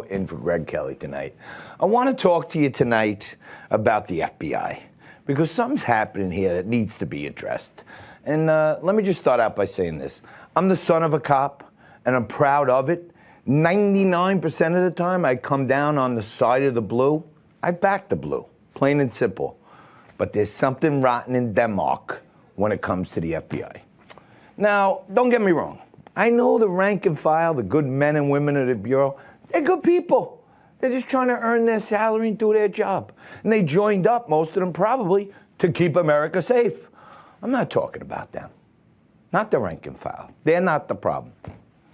in for Greg Kelly tonight. I want to talk to you tonight about the FBI, because something's happening here that needs to be addressed. And let me just start out by saying this. I'm the son of a cop, and I'm proud of it. 99% of the time, I come down on the side of the blue. I back the blue, plain and simple. But there's something rotten in Denmark when it comes to the FBI. Now, don't get me wrong. I know the rank and file, the good men and women of the Bureau, they're good people. They're just trying to earn their salary and do their job. And they joined up, most of them probably, to keep America safe. I'm not talking about them. Not the rank and file. They're not the problem.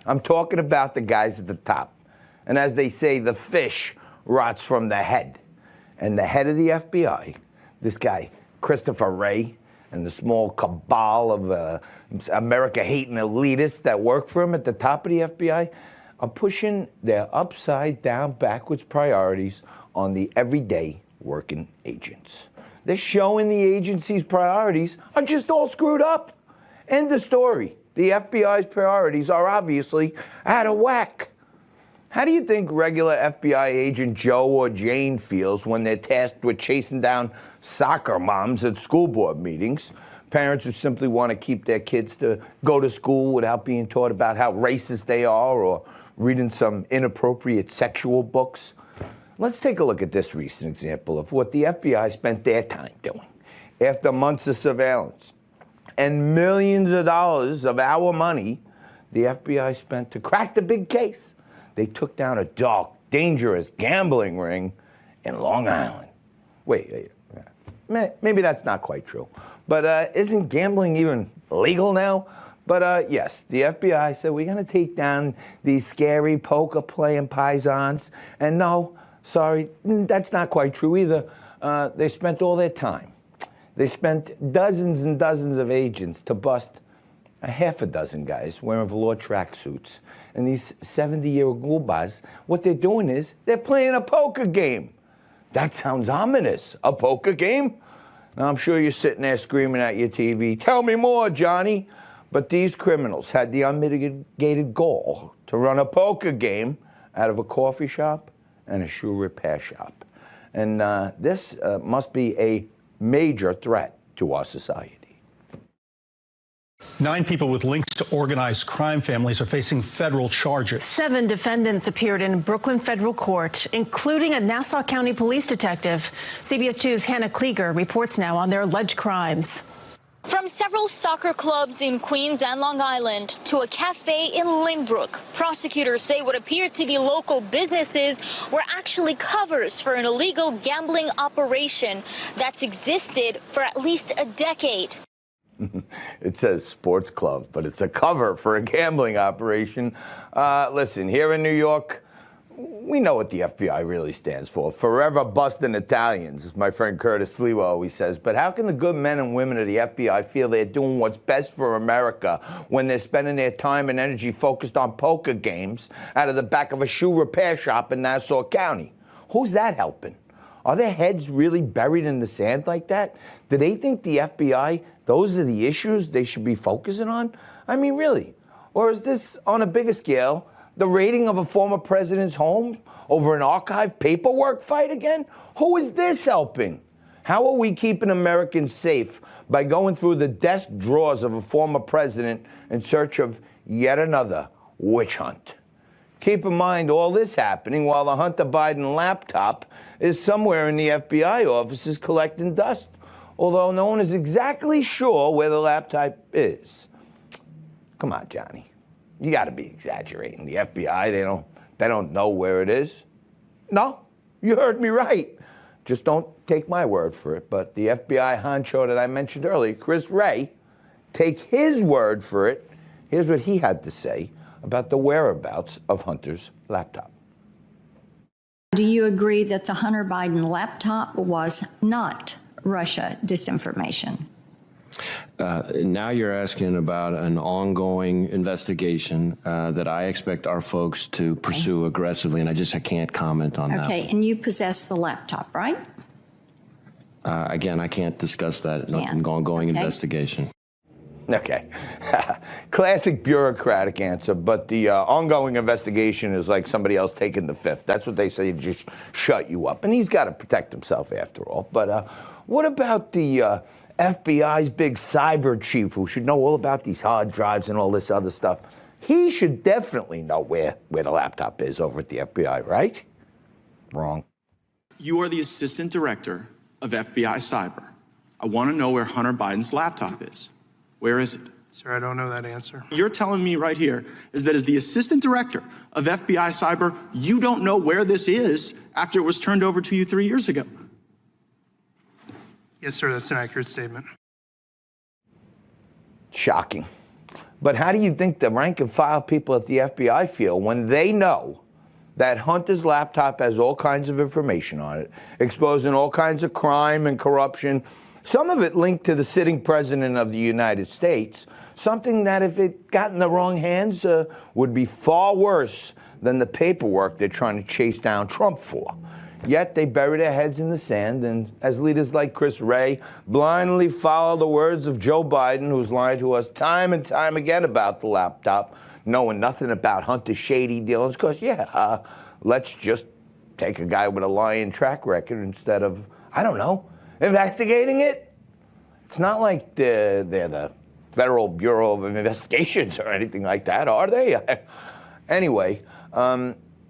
I'm talking about the guys at the top. And as they say, the fish rots from the head. And the head of the FBI, this guy, Christopher Wray, and the small cabal of America-hating elitists that work for him at the top of the FBI are pushing their upside-down, backwards priorities on the everyday working agents. They're showing the agency's priorities are just all screwed up. End of story. The FBI's priorities are obviously out of whack. How do you think regular FBI agent Joe or Jane feels when they're tasked with chasing down soccer moms at school board meetings? Parents who simply want to keep their kids to go to school without being taught about how racist they are or reading some inappropriate sexual books? Let's take a look at this recent example of what the FBI spent their time doing. After months of surveillance and millions of dollars of our money, the FBI spent to crack the big case. They took down a dark, dangerous gambling ring in Long Island. Wait, maybe that's not quite true. But isn't gambling even legal now? But yes, the FBI said, we're going to take down these scary poker-playing paisans. And no, sorry, that's not quite true either. They spent all their time. They spent dozens and dozens of agents to bust a half a dozen guys wearing velour tracksuits. And these 70-year-old goobas, what they're doing is they're playing a poker game. That sounds ominous, a poker game? Now, I'm sure you're sitting there screaming at your TV, tell me more, Johnny. But these criminals had the unmitigated goal to run a poker game out of a coffee shop and a shoe repair shop. And this must be a major threat to our society. 9 people with links to organized crime families are facing federal charges. 7 defendants appeared in Brooklyn federal court, including a Nassau County police detective. CBS 2's Hannah Klieger reports now on their alleged crimes. From several soccer clubs in Queens and Long Island to a cafe in Lynbrook, prosecutors say what appeared to be local businesses were actually covers for an illegal gambling operation that's existed for at least a decade. It says sports club, but it's a cover for a gambling operation. Listen, here in New York, we know what the FBI really stands for. Forever busting Italians, as my friend Curtis Sliwa always says. But how can the good men and women of the FBI feel they're doing what's best for America when they're spending their time and energy focused on poker games out of the back of a shoe repair shop in Nassau County? Who's that helping? Are their heads really buried in the sand like that? Do they think the FBI, those are the issues they should be focusing on? I mean, really? Or is this, on a bigger scale, the raiding of a former president's home over an archived paperwork fight again? Who is this helping? How are we keeping Americans safe by going through the desk drawers of a former president in search of yet another witch hunt? Keep in mind all this happening while the Hunter Biden laptop is somewhere in the FBI offices collecting dust, although no one is exactly sure where the laptop is. Come on, Johnny. You got to be exaggerating. The FBI, they don't know where it is. No, you heard me right. Just don't take my word for it. But the FBI honcho that I mentioned earlier, Chris Wray, take his word for it. Here's what he had to say about the whereabouts of Hunter's laptop. Do you agree that the Hunter Biden laptop was not Russia disinformation? Now you're asking about an ongoing investigation that I expect our folks to pursue aggressively, and I can't comment on that. Okay, and you possess the laptop, right? Again, I can't discuss that in an ongoing investigation. Okay. Classic bureaucratic answer, but the ongoing investigation is like somebody else taking the fifth. That's what they say, just shut you up. And he's got to protect himself after all. But what about the FBI's big cyber chief who should know all about these hard drives and all this other stuff? He should definitely know where the laptop is over at the FBI, right? Wrong. You are the assistant director of FBI Cyber. I want to know where Hunter Biden's laptop is. Where is it? Sir, I don't know that answer. You're telling me right here is that as the assistant director of FBI Cyber, you don't know where this is after it was turned over to you 3 years ago. Yes, sir, that's an accurate statement. Shocking. But how do you think the rank and file people at the FBI feel when they know that Hunter's laptop has all kinds of information on it, exposing all kinds of crime and corruption, some of it linked to the sitting president of the United States, something that if it got in the wrong hands would be far worse than the paperwork they're trying to chase down Trump for. Yet they bury their heads in the sand, and as leaders like Chris Wray blindly follow the words of Joe Biden, who's lied to us time and time again about the laptop, knowing nothing about Hunter's shady dealings, because, let's just take a guy with a lying track record instead of, I don't know, investigating it. It's not like they're the Federal Bureau of Investigations or anything like that, are they? Anyway,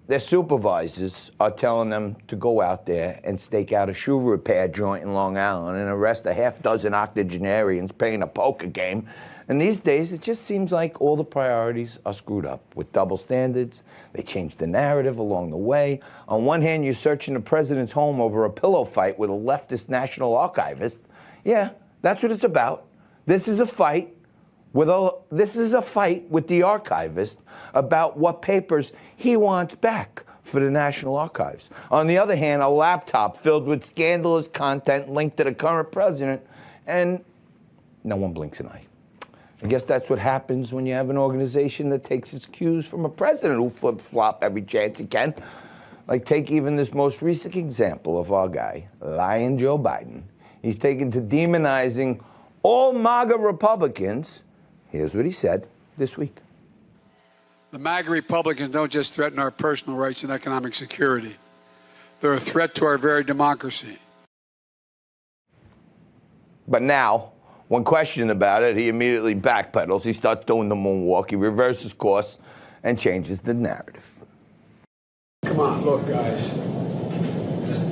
their supervisors are telling them to go out there and stake out a shoe repair joint in Long Island and arrest a half-dozen octogenarians playing a poker game. And these days, it just seems like all the priorities are screwed up with double standards. They change the narrative along the way. On one hand, you're searching the president's home over a pillow fight with a leftist national archivist. Yeah, that's what it's about. This is a fight with the archivist about what papers he wants back for the National Archives. On the other hand, a laptop filled with scandalous content linked to the current president, and no one blinks an eye. I guess that's what happens when you have an organization that takes its cues from a president who flip-flop every chance he can. Like, take even this most recent example of our guy, lying Joe Biden. He's taken to demonizing all MAGA Republicans. Here's what he said this week. The MAGA Republicans don't just threaten our personal rights and economic security. They're a threat to our very democracy. But now, when questioned about it, he immediately backpedals. He starts doing the moonwalk. He reverses course and changes the narrative. Come on, look, guys.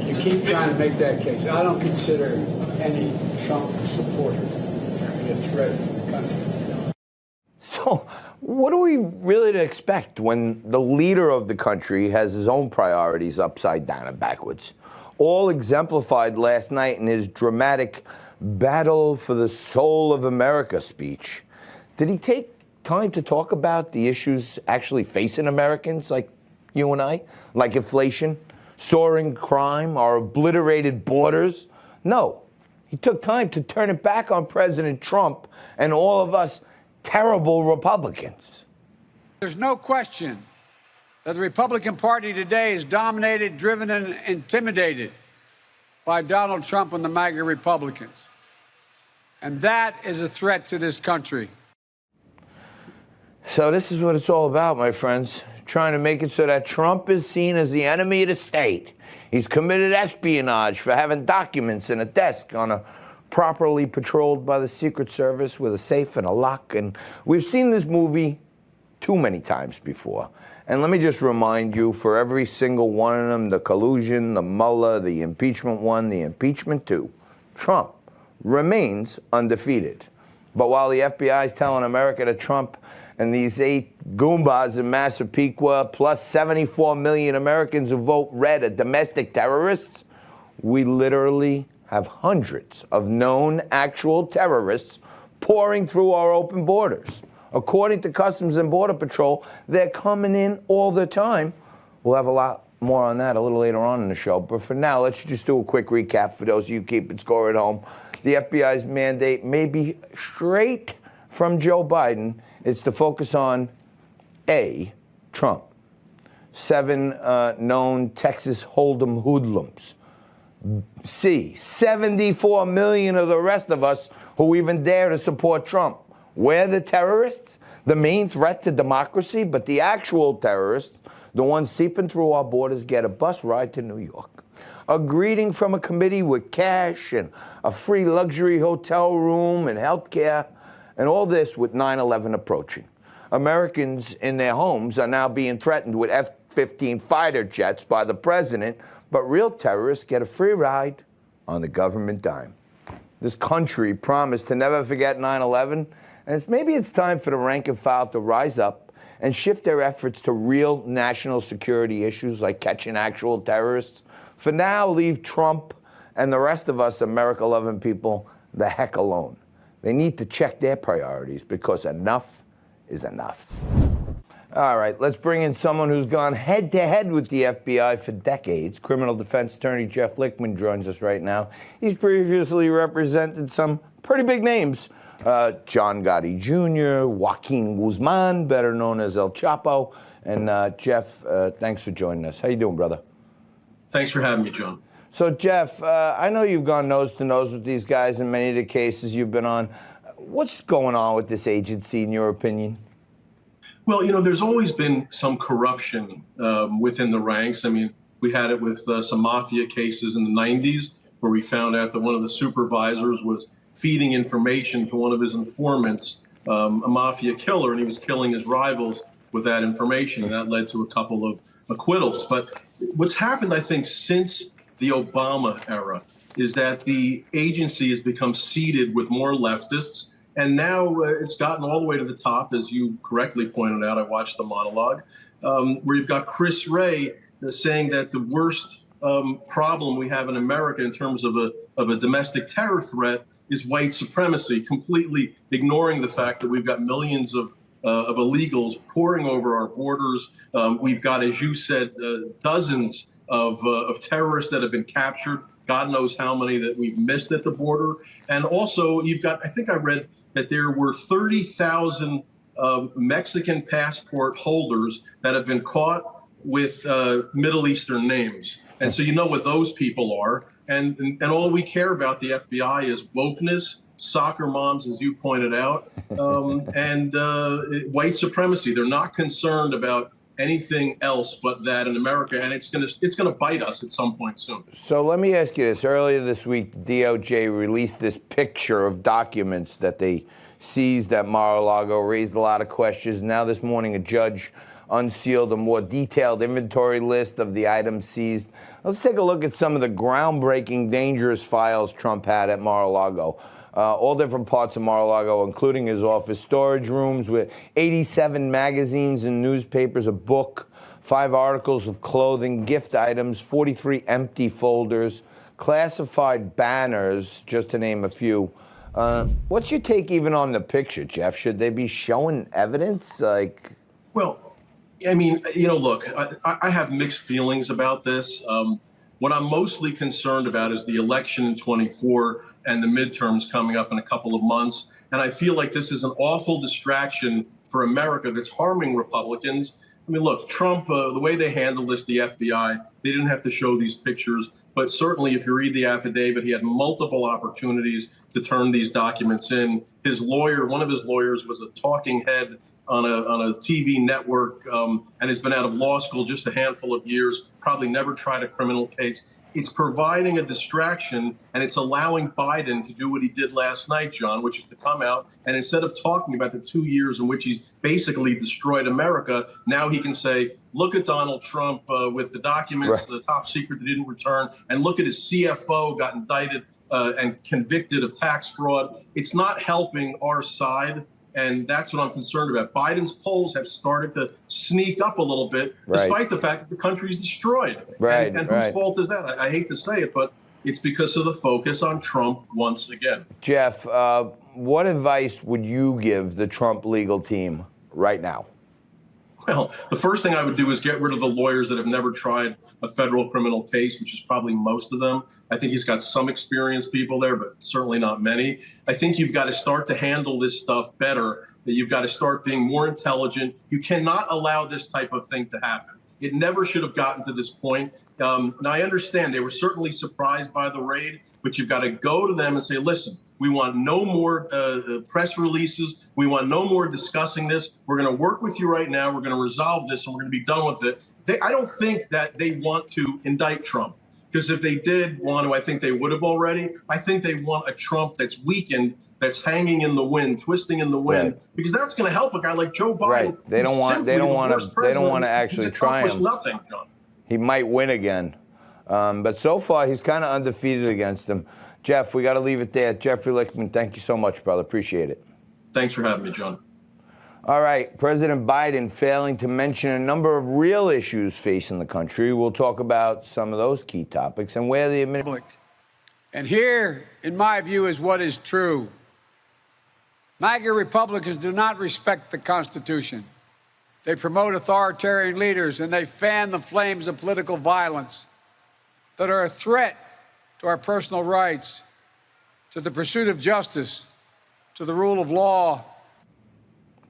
You keep trying to make that case. I don't consider any Trump supporter to be a threat to the country. So what are we really to expect when the leader of the country has his own priorities upside down and backwards? All exemplified last night in his dramatic Battle for the Soul of America speech. Did he take time to talk about the issues actually facing Americans like you and I? Like inflation, soaring crime, our obliterated borders? No. He took time to turn it back on President Trump and all of us terrible Republicans. There's no question that the Republican Party today is dominated, driven, and intimidated by Donald Trump and the MAGA Republicans. And that is a threat to this country. So this is what it's all about, my friends. Trying to make it so that Trump is seen as the enemy of the state. He's committed espionage for having documents in a desk on a properly patrolled by the Secret Service with a safe and a lock. And we've seen this movie too many times before. And let me just remind you, for every single one of them, the collusion, the Mueller, the impeachment 1, the impeachment 2, Trump remains undefeated. But while the FBI is telling America that Trump and these 8 Goombas in Massapequa, plus 74 million Americans who vote red are domestic terrorists, we literally have hundreds of known actual terrorists pouring through our open borders. According to Customs and Border Patrol, they're coming in all the time. We'll have a lot more on that a little later on in the show. But for now, let's just do a quick recap for those of you keeping score at home. The FBI's mandate may be straight from Joe Biden. It's to focus on A, Trump, 7 known Texas Hold'em hoodlums. C, 74 million of the rest of us who even dare to support Trump. We're the terrorists, the main threat to democracy, but the actual terrorists, the ones seeping through our borders, get a bus ride to New York, a greeting from a committee with cash and a free luxury hotel room and health care, and all this with 9/11 approaching. Americans in their homes are now being threatened with F-15 fighter jets by the president, but real terrorists get a free ride on the government dime. This country promised to never forget 9/11, and maybe it's time for the rank and file to rise up and shift their efforts to real national security issues like catching actual terrorists. For now, leave Trump and the rest of us America-loving people the heck alone. They need to check their priorities because enough is enough. All right, let's bring in someone who's gone head-to-head with the FBI for decades. Criminal defense attorney Jeff Lichtman joins us right now. He's previously represented some pretty big names. John Gotti Jr., Joaquin Guzman, better known as El Chapo. And Jeff, thanks for joining us. How you doing, brother? Thanks for having me, John. So, Jeff, I know you've gone nose-to-nose with these guys in many of the cases you've been on. What's going on with this agency, in your opinion? Well, you know, there's always been some corruption within the ranks. I mean, we had it with some mafia cases in the 90s where we found out that one of the supervisors was feeding information to one of his informants, a mafia killer, and he was killing his rivals with that information, and that led to a couple of acquittals. But what's happened, I think, since the Obama era is that the agency has become seeded with more leftists, and now it's gotten all the way to the top, as you correctly pointed out. I watched the monologue, where you've got Chris Wray saying that the worst problem we have in America in terms of a domestic terror threat is white supremacy, completely ignoring the fact that we've got millions of illegals pouring over our borders. We've got, as you said, dozens of terrorists that have been captured. God knows how many that we've missed at the border. And also, you've got, I think I read that there were 30,000 Mexican passport holders that have been caught with Middle Eastern names. And so you know what those people are. And all we care about, the FBI, is wokeness, soccer moms, as you pointed out, and white supremacy. They're not concerned about anything else but that in America, and it's gonna bite us at some point soon. So let me ask you this. Earlier this week, DOJ released this picture of documents that they seized at Mar-a-Lago, raised a lot of questions. Now this morning, a judge unsealed a more detailed inventory list of the items seized. Let's take a look at some of the groundbreaking, dangerous files Trump had at Mar-a-Lago. All different parts of Mar-a-Lago, including his office storage rooms with 87 magazines and newspapers, a book, 5 articles of clothing, gift items, 43 empty folders, classified banners, just to name a few. What's your take even on the picture, Jeff? Should they be showing evidence? Well, I mean, you know, look, I have mixed feelings about this. What I'm mostly concerned about is the election in 24 and the midterms coming up in a couple of months. And I feel like this is an awful distraction for America that's harming Republicans. I mean, look, Trump, the way they handled this, the FBI, they didn't have to show these pictures. But certainly, if you read the affidavit, he had multiple opportunities to turn these documents in. His lawyer, one of his lawyers, was a talking head on a TV network and has been out of law school just a handful of years, probably never tried a criminal case. It's providing a distraction, and it's allowing Biden to do what he did last night, John, which is to come out and instead of talking about the 2 years in which he's basically destroyed America, now he can say, look at Donald Trump with the documents, the top secret that didn't return, and look at his CFO got indicted and convicted of tax fraud. It's not helping our side. And that's what I'm concerned about. Biden's polls have started to sneak up a little bit, despite the fact that the country is destroyed. And whose fault is that? I hate to say it, but it's because of the focus on Trump once again. Jeff, what advice would you give the Trump legal team right now? Well, the first thing I would do is get rid of the lawyers that have never tried a federal criminal case, which is probably most of them. I think he's got some experienced people there, but certainly not many. I think you've got to start to handle this stuff better. You've got to start being more intelligent. You cannot allow this type of thing to happen. It never should have gotten to this point. And I understand they were certainly surprised by the raid, but you've got to go to them and say, listen, We want no more press releases. We want no more discussing this. We're going to work with you right now. We're going to resolve this, and we're going to be done with it. I don't think that they want to indict Trump, because if they did want to, I think they would have already. I think they want a Trump that's weakened, that's hanging in the wind, twisting in the wind, because that's going to help a guy like Joe Biden. Right. They don't want to actually try him. Nothing, John. He might win again. But so far, he's kind of undefeated against him. Jeff, we got to leave it there. Jeffrey Lichtman, thank you so much, brother. Appreciate it. Thanks for having me, John. All right. President Biden failing to mention a number of real issues facing the country. We'll talk about some of those key topics and where the administration. And here, in my view, is what is true. MAGA Republicans do not respect the Constitution. They promote authoritarian leaders, and they fan the flames of political violence that are a threat to our personal rights, to the pursuit of justice, to the rule of law.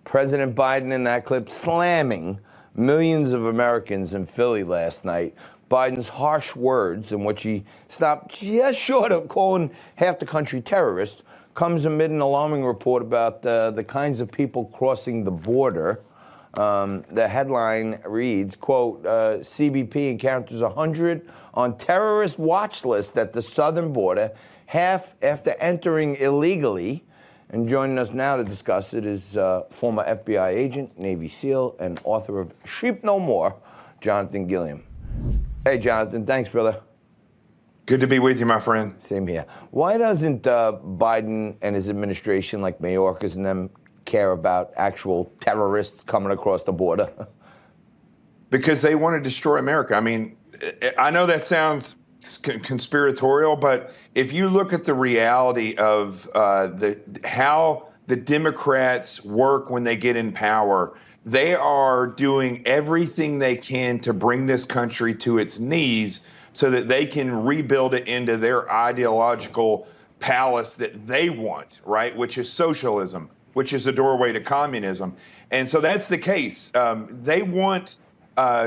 President Biden in that clip slamming millions of Americans in Philly last night. Biden's harsh words, in which he stopped just short of calling half the country terrorists, comes amid an alarming report about the kinds of people crossing the border. The headline reads, quote, CBP encounters 100 on terrorist watch list at the southern border, half after entering illegally. And joining us now to discuss it is former FBI agent, Navy SEAL, and author of Sheep No More, Jonathan Gilliam. Hey, Jonathan, thanks, brother. Good to be with you, my friend. Same here. Why doesn't Biden and his administration, like Mayorkas and them, care about actual terrorists coming across the border? Because they want to destroy America. I mean, I know that sounds conspiratorial, but if you look at the reality of how the Democrats work when they get in power, they are doing everything they can to bring this country to its knees so that they can rebuild it into their ideological palace that they want, right? Which is socialism, which is a doorway to communism. And so that's the case. They want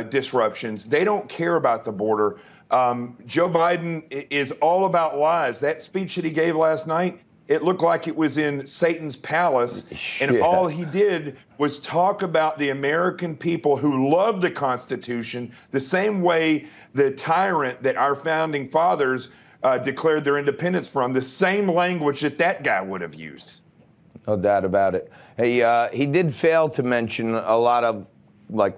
disruptions. They don't care about the border. Joe Biden is all about lies. That speech that he gave last night, it looked like it was in Satan's palace. And all he did was talk about the American people who love the Constitution the same way the tyrant that our founding fathers declared their independence from, the same language that guy would have used. No doubt about it. Hey, he did fail to mention a lot of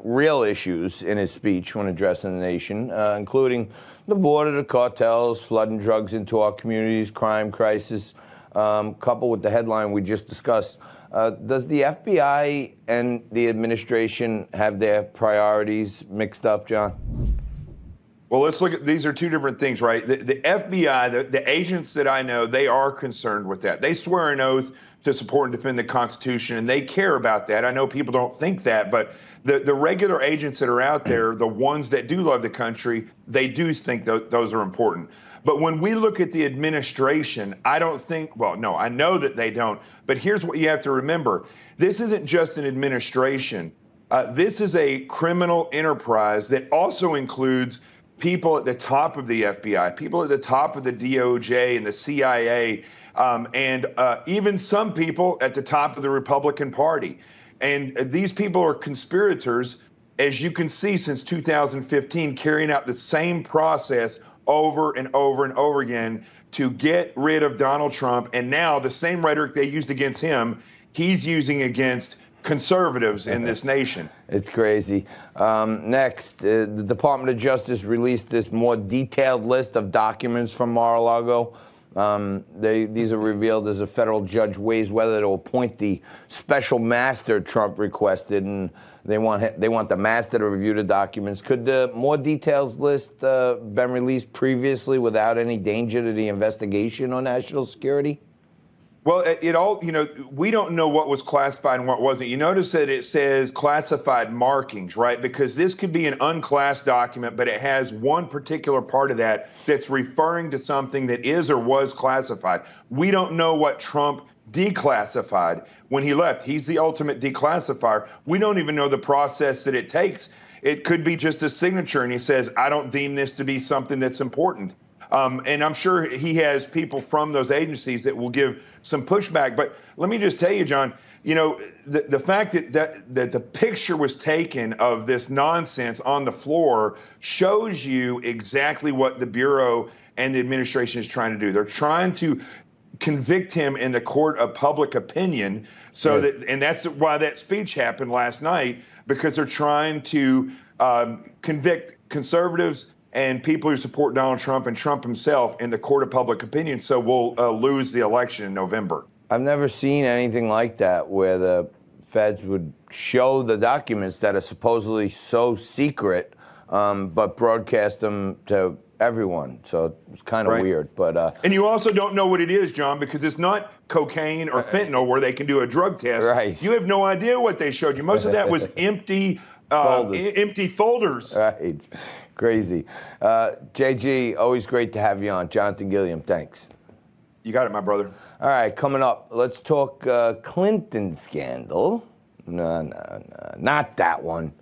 real issues in his speech when addressing the nation, including the border, the cartels, flooding drugs into our communities, crime crisis, coupled with the headline we just discussed. Does the FBI and the administration have their priorities mixed up, John? Well, let's look at, these are two different things, right? The FBI, the agents that I know, they are concerned with that. They swear an oath to support and defend the Constitution, and they care about that. I know people don't think that, but the regular agents that are out there, the ones that do love the country, they do think those are important. But when we look at the administration, I don't think, well, no, I know that they don't. But here's what you have to remember. This isn't just an administration. This is a criminal enterprise that also includes people at the top of the FBI, people at the top of the DOJ and the CIA, and even some people at the top of the Republican Party. And these people are conspirators, as you can see, since 2015, carrying out the same process over and over and over again to get rid of Donald Trump. And now the same rhetoric they used against him, he's using against conservatives in this nation. It's crazy. Next, the Department of Justice released this more detailed list of documents from Mar-a-Lago. These are revealed as a federal judge weighs whether to appoint the special master Trump requested, and they want the master to review the documents. Could the more details list been released previously without any danger to the investigation on national security? Well, it all, we don't know what was classified and what wasn't. You notice that it says classified markings, right? Because this could be an unclassed document, but it has one particular part of that that's referring to something that is or was classified. We don't know what Trump declassified when he left. He's the ultimate declassifier. We don't even know the process that it takes. It could be just a signature, and he says, I don't deem this to be something that's important. And I'm sure he has people from those agencies that will give some pushback. But let me just tell you, John, you know, the fact that the picture was taken of this nonsense on the floor shows you exactly what the Bureau and the administration is trying to do. They're trying to convict him in the court of public opinion. So that, and that's why that speech happened last night, because they're trying to convict conservatives and people who support Donald Trump and Trump himself in the court of public opinion. So we'll lose the election in November. I've never seen anything like that, where the feds would show the documents that are supposedly so secret, but broadcast them to everyone. So it's kind of weird. But and you also don't know what it is, John, because it's not cocaine or fentanyl where they can do a drug test. Right. You have no idea what they showed you. Most of that was empty folders. Right. Crazy. JG, always great to have you on. Jonathan Gilliam, thanks. You got it, my brother. All right, coming up, let's talk Clinton scandal. No, not that one.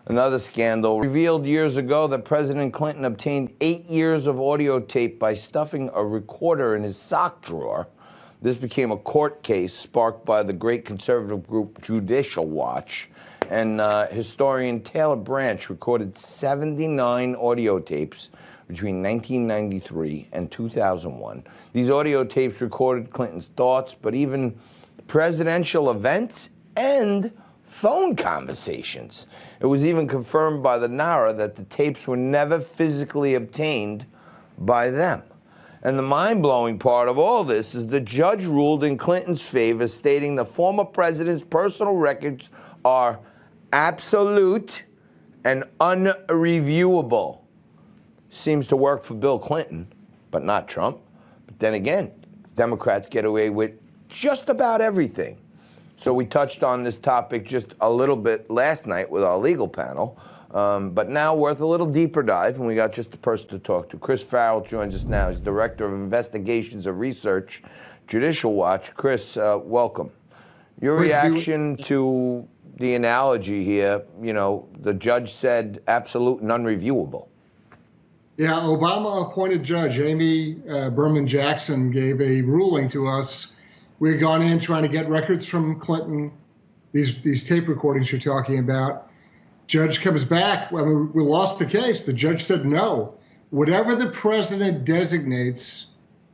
Another scandal revealed years ago that President Clinton obtained 8 years of audio tape by stuffing a recorder in his sock drawer. This became a court case sparked by the great conservative group Judicial Watch. And historian Taylor Branch recorded 79 audio tapes between 1993 and 2001. These audio tapes recorded Clinton's thoughts, but even presidential events and phone conversations. It was even confirmed by the NARA that the tapes were never physically obtained by them. And the mind-blowing part of all this is the judge ruled in Clinton's favor, stating the former president's personal records are absolute and unreviewable. Seems to work for Bill Clinton, but not Trump. But then again, Democrats get away with just about everything. So we touched on this topic just a little bit last night with our legal panel, but now worth a little deeper dive, and we got just the person to talk to. Chris Farrell joins us now. He's Director of Investigations and Research, Judicial Watch. Chris, welcome. Your reaction to the analogy here, you know, the judge said absolute and unreviewable. Yeah, Obama-appointed Judge Amy Berman Jackson gave a ruling to us. We had gone in trying to get records from Clinton, these tape recordings you're talking about. Judge comes back. I mean, we lost the case. The judge said no. Whatever the president designates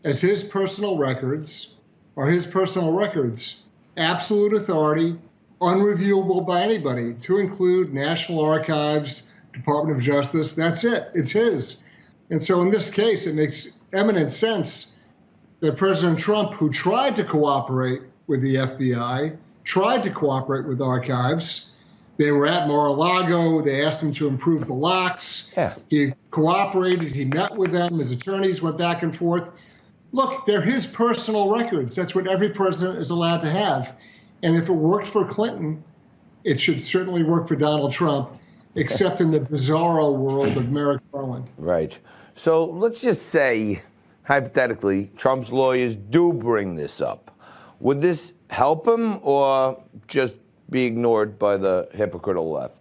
as his personal records are his personal records. Absolute authority, unreviewable by anybody, to include National Archives, Department of Justice. That's it. It's his. And so in this case, it makes eminent sense that President Trump, who tried to cooperate with the FBI, tried to cooperate with archives. They were at Mar-a-Lago. They asked him to improve the locks. Yeah. He cooperated. He met with them. His attorneys went back and forth. Look, they're his personal records. That's what every president is allowed to have. And if it worked for Clinton, it should certainly work for Donald Trump, except in the bizarro world of Merrick Garland. Right. So let's just say, hypothetically, Trump's lawyers do bring this up. Would this help him or just be ignored by the hypocritical left?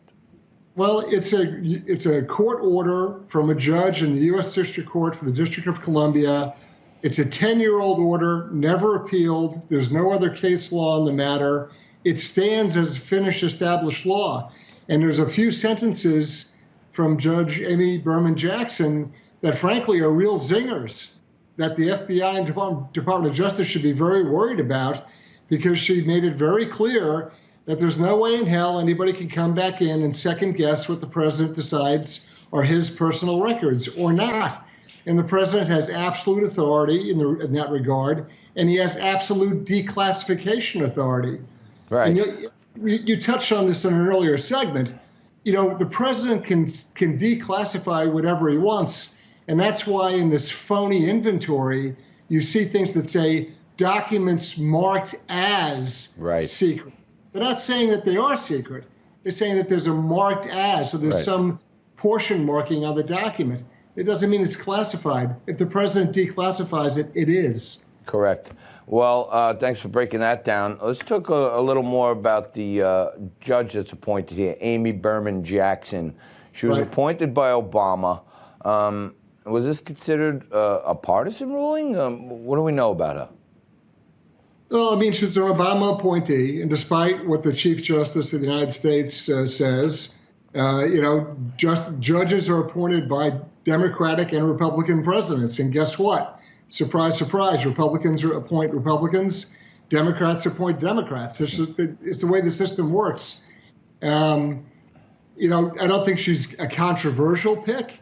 Well, it's a court order from a judge in the U.S. District Court for the District of Columbia. It's a 10-year-old order, never appealed. There's no other case law on the matter. It stands as finished established law. And there's a few sentences from Judge Amy Berman Jackson that frankly are real zingers that the FBI and Department of Justice should be very worried about, because she made it very clear that there's no way in hell anybody can come back in and second guess what the president decides are his personal records or not. And the president has absolute authority in that regard, and he has absolute declassification authority. Right. And you touched on this in an earlier segment. You know, the president can declassify whatever he wants, and that's why in this phony inventory, you see things that say documents marked as secret. They're not saying that they are secret. They're saying that there's a marked as, so there's some portion marking on the document. It doesn't mean it's classified. If the president declassifies it, it is. Correct. Well, thanks for breaking that down. Let's talk a little more about the judge that's appointed here, Amy Berman Jackson. She was appointed by Obama. Was this considered a partisan ruling? What do we know about her? Well, I mean, she's an Obama appointee, and despite what the Chief Justice of the United States says, judges are appointed by Democratic and Republican presidents. And guess what? Surprise, surprise, Republicans appoint Republicans, Democrats appoint Democrats. It's the way the system works. I don't think she's a controversial pick.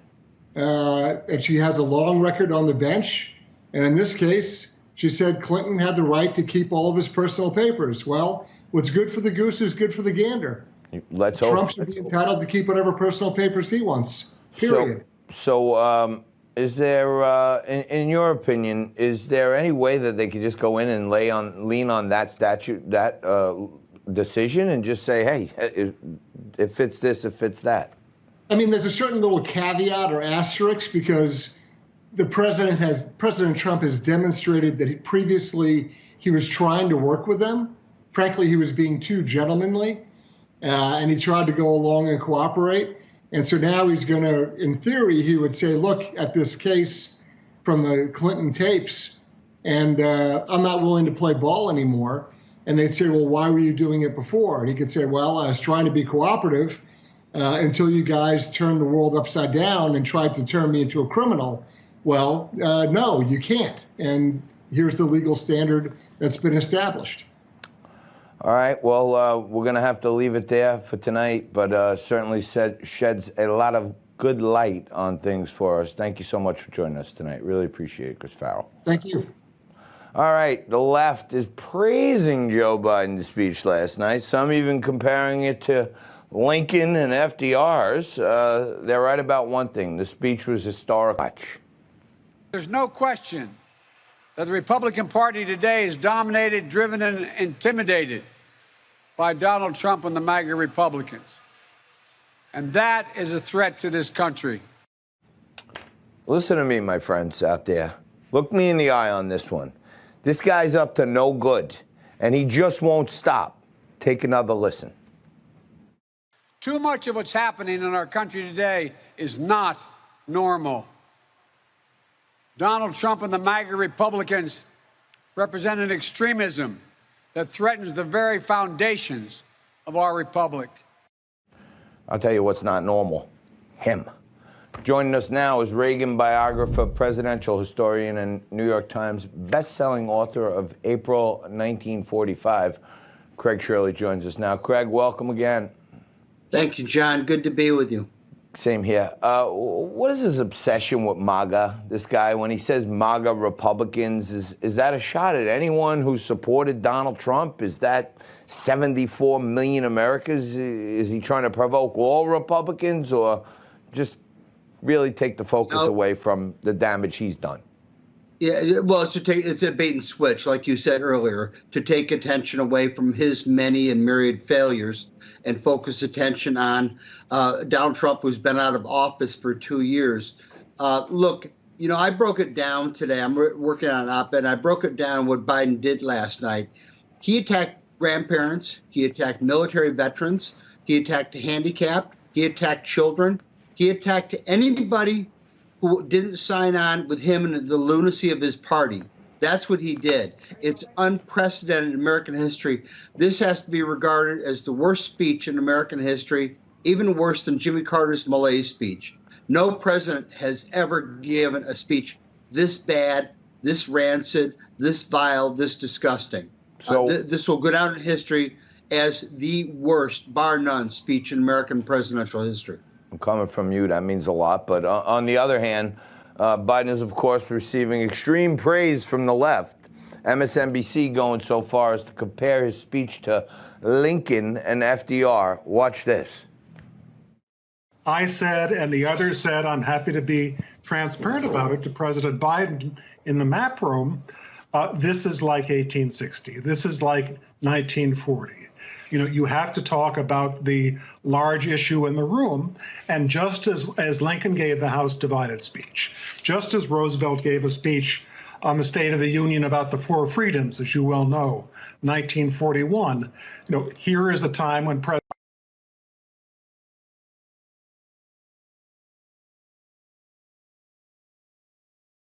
And she has a long record on the bench. And in this case, she said Clinton had the right to keep all of his personal papers. Well, what's good for the goose is good for the gander. Let's hope. Trump should be entitled to keep whatever personal papers he wants, period. So is there, in your opinion, is there any way that they could just go in and lean on that statute, that decision, and just say, hey, it fits this, it fits that? I mean, there's a certain little caveat or asterisk because President Trump has demonstrated that previously he was trying to work with them. Frankly, he was being too gentlemanly, and he tried to go along and cooperate. And so now he's going to, in theory, he would say, look at this case from the Clinton tapes, and I'm not willing to play ball anymore. And they'd say, well, why were you doing it before? And he could say, well, I was trying to be cooperative until you guys turned the world upside down and tried to turn me into a criminal. Well, no, you can't. And here's the legal standard that's been established. All right. Well, we're going to have to leave it there for tonight, but certainly sheds a lot of good light on things for us. Thank you so much for joining us tonight. Really appreciate it, Chris Farrell. Thank you. All right. The left is praising Joe Biden's speech last night, some even comparing it to Lincoln and FDR's. They're right about one thing. The speech was historic. There's no question that the Republican Party today is dominated, driven, and intimidated by Donald Trump and the MAGA Republicans. And that is a threat to this country. Listen to me, my friends out there. Look me in the eye on this one. This guy's up to no good, and he just won't stop. Take another listen. Too much of what's happening in our country today is not normal. Donald Trump and the MAGA Republicans represent an extremism that threatens the very foundations of our republic. I'll tell you what's not normal. Him. Joining us now is Reagan biographer, presidential historian, and New York Times best-selling author of April 1945. Craig Shirley joins us now. Craig, welcome again. Thank you, John. Good to be with you. Same here. What is his obsession with MAGA, this guy? When he says MAGA Republicans, is that a shot at anyone who supported Donald Trump? Is that 74 million Americans? Is he trying to provoke all Republicans, or just really take the focus away from the damage he's done? Yeah, well, it's a bait and switch, like you said earlier, to take attention away from his many and myriad failures and focus attention on Donald Trump, who's been out of office for 2 years. Look, I broke it down today. I'm working on an op-ed. I broke it down what Biden did last night. He attacked grandparents. He attacked military veterans. He attacked the handicapped. He attacked children. He attacked anybody who didn't sign on with him and the lunacy of his party. That's what he did. It's unprecedented in American history. This has to be regarded as the worst speech in American history, even worse than Jimmy Carter's malaise speech. No president has ever given a speech this bad, this rancid, this vile, this disgusting. So this will go down in history as the worst, bar none, speech in American presidential history. Coming from you, that means a lot. But on the other hand, Biden is, of course, receiving extreme praise from the left. MSNBC going so far as to compare his speech to Lincoln and FDR. Watch this. I said, and the others said, I'm happy to be transparent about it to President Biden in the map room. This is like 1860. This is like 1940. You have to talk about the large issue in the room. And just as Lincoln gave the House divided speech, just as Roosevelt gave a speech on the State of the Union about the four freedoms, as you well know, 1941, here is a time when President